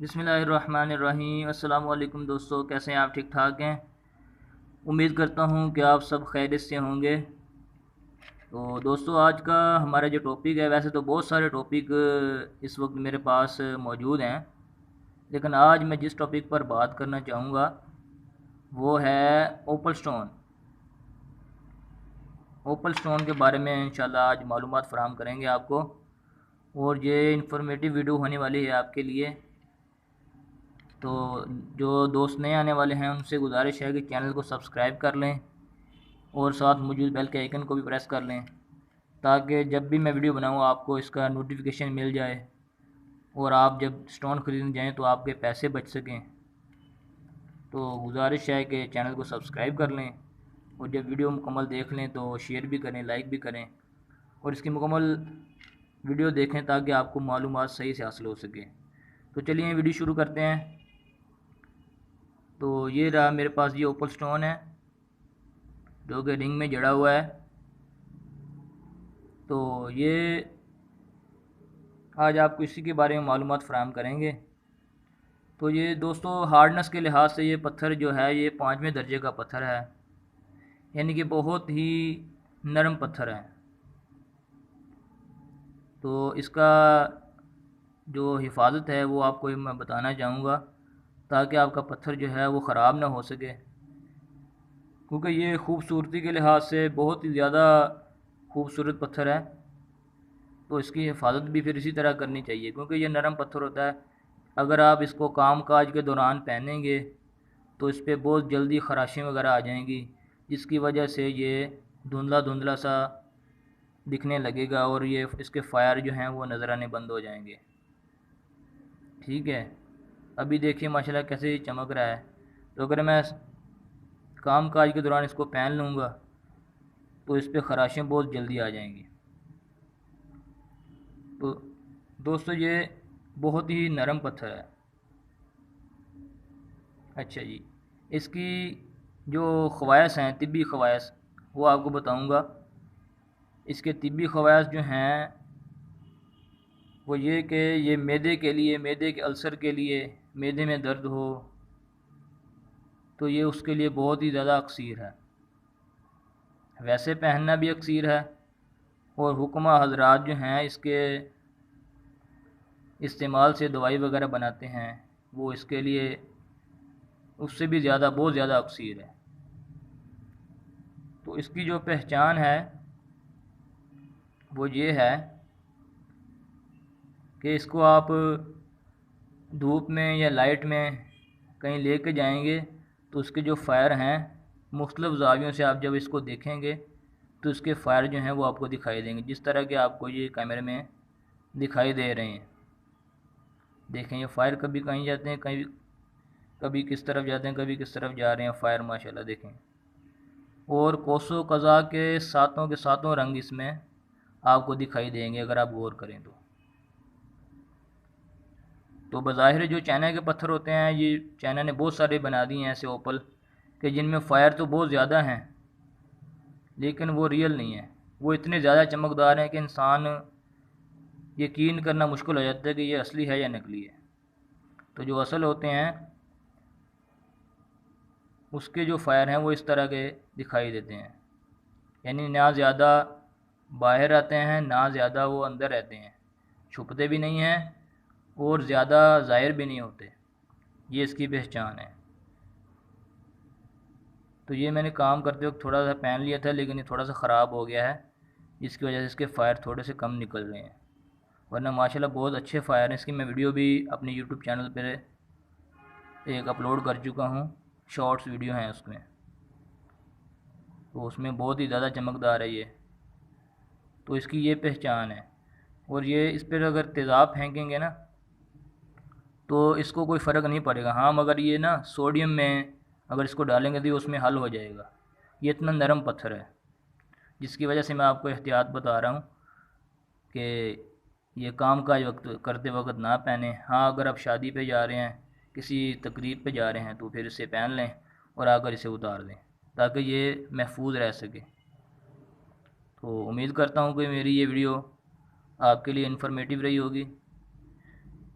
बिस्मिल्लाहिर्रहमानिर्रहीम। अस्सलाम वालेकुम दोस्तों, कैसे हैं आप? ठीक ठाक हैं? उम्मीद करता हूं कि आप सब खैरियत से होंगे। तो दोस्तों, आज का हमारा जो टॉपिक है, वैसे तो बहुत सारे टॉपिक इस वक्त मेरे पास मौजूद हैं, लेकिन आज मैं जिस टॉपिक पर बात करना चाहूँगा वो है ओपल स्टोन। ओपल स्टोन के बारे में इंशाल्लाह आज मालूमात फ़राहम करेंगे आपको, और ये इंफॉर्मेटिव वीडियो होने वाली है आपके लिए। तो जो दोस्त नए आने वाले हैं उनसे गुजारिश है कि चैनल को सब्सक्राइब कर लें और साथ मौजूद बेल के आइकन को भी प्रेस कर लें, ताकि जब भी मैं वीडियो बनाऊँ आपको इसका नोटिफिकेशन मिल जाए और आप जब स्टोन ख़रीदने जाएं तो आपके पैसे बच सकें। तो गुजारिश है कि चैनल को सब्सक्राइब कर लें, और जब वीडियो मुकम्मल देख लें तो शेयर भी करें, लाइक भी करें, और इसकी मुकम्मल वीडियो देखें ताकि आपको मालूमात सही से हासिल हो सके। तो चलिए वीडियो शुरू करते हैं। तो ये रहा मेरे पास, ये ओपल स्टोन है जो कि रिंग में जड़ा हुआ है। तो ये आज आपको इसी के बारे में मालूमात फ़राहम करेंगे। तो ये दोस्तों, हार्डनेस के लिहाज से ये पत्थर जो है ये 5वें दर्जे का पत्थर है, यानी कि बहुत ही नरम पत्थर है। तो इसका जो हिफाजत है वो आपको मैं बताना चाहूँगा, ताकि आपका पत्थर जो है वो ख़राब ना हो सके, क्योंकि ये खूबसूरती के लिहाज से बहुत ही ज़्यादा खूबसूरत पत्थर है। तो इसकी हिफाजत भी फिर इसी तरह करनी चाहिए, क्योंकि ये नरम पत्थर होता है। अगर आप इसको काम काज के दौरान पहनेंगे तो इस पर बहुत जल्दी ख़राशें वगैरह आ जाएंगी, जिसकी वजह से ये धुंधला धुंधला सा दिखने लगेगा और ये इसके फायर जो हैं वो नज़र आने बंद हो जाएंगे। ठीक है, अभी देखिए माशाल्लाह कैसे चमक रहा है। तो अगर मैं काम काज के दौरान इसको पहन लूँगा तो इस पर ख़राशें बहुत जल्दी आ जाएंगी। तो दोस्तों, ये बहुत ही नरम पत्थर है। अच्छा जी, इसकी जो ख़वास हैं, तिब्बी ख़वास, वो आपको बताऊंगा। इसके तिब्बी ख़वास जो हैं वो ये कि ये मैदे के लिए, मैदे के अल्सर के लिए, मैदे में दर्द हो तो ये उसके लिए बहुत ही ज़्यादा अक्सीर है। वैसे पहनना भी अक्सीर है, और हुक्मा हजरात जो हैं इसके इस्तेमाल से दवाई वगैरह बनाते हैं, वो इसके लिए उससे भी ज़्यादा, बहुत ज़्यादा अक्सीर है। तो इसकी जो पहचान है वो ये है कि इसको आप धूप में या लाइट में कहीं लेके जाएंगे तो उसके जो फायर हैं, मुख्तलिफ़ ज़ावियों से आप जब इसको देखेंगे तो इसके फायर जो हैं वो आपको दिखाई देंगे, जिस तरह के आपको ये कैमरे में दिखाई दे रहे हैं। देखें, ये फायर कभी कहीं जाते हैं, कहीं कभी किस तरफ जाते हैं, कभी किस तरफ जा रहे हैं फायर, माशाल्लाह देखें। और कोसो कज़ा के सातों रंग इसमें आपको दिखाई देंगे अगर आप गौर करें तो बज़ाहिर जो चाइना के पत्थर होते हैं, ये चाइना ने बहुत सारे बना दिए हैं ऐसे ओपल कि जिनमें फ़ायर तो बहुत ज़्यादा हैं, लेकिन वो रियल नहीं है। वो इतने ज़्यादा चमकदार हैं कि इंसान यकीन करना मुश्किल हो जाता है कि ये असली है या नकली है। तो जो असल होते हैं उसके जो फायर हैं वो इस तरह के दिखाई देते हैं, यानी ना ज़्यादा बाहर आते हैं, ना ज़्यादा वो अंदर रहते हैं, छुपते भी नहीं हैं और ज़्यादा ज़ाहिर भी नहीं होते। ये इसकी पहचान है। तो ये मैंने काम करते वक्त थोड़ा सा पहन लिया था, लेकिन ये थोड़ा सा ख़राब हो गया है, जिसकी वजह से इसके फ़ायर थोड़े से कम निकल रहे हैं, वरना माशाल्लाह बहुत अच्छे फ़ायर हैं। इसकी मैं वीडियो भी अपने यूट्यूब चैनल पर एक अपलोड कर चुका हूँ, शॉर्ट्स वीडियो हैं उसमें, तो उसमें बहुत ही ज़्यादा चमकदार है ये। तो इसकी ये पहचान है। और ये इस पर अगर तेज़ाब फेंकेंगे ना तो इसको कोई फ़र्क नहीं पड़ेगा। हाँ, मगर ये ना सोडियम में अगर इसको डालेंगे तो ये उसमें हल हो जाएगा। ये इतना नरम पत्थर है, जिसकी वजह से मैं आपको एहतियात बता रहा हूँ कि ये काम काज वक्त करते वक्त ना पहने। हाँ, अगर आप शादी पे जा रहे हैं, किसी तकरीब पे जा रहे हैं, तो फिर इसे पहन लें और आकर इसे उतार दें, ताकि ये महफूज रह सके। तो उम्मीद करता हूँ कि मेरी ये वीडियो आपके लिए इन्फॉर्मेटिव रही होगी।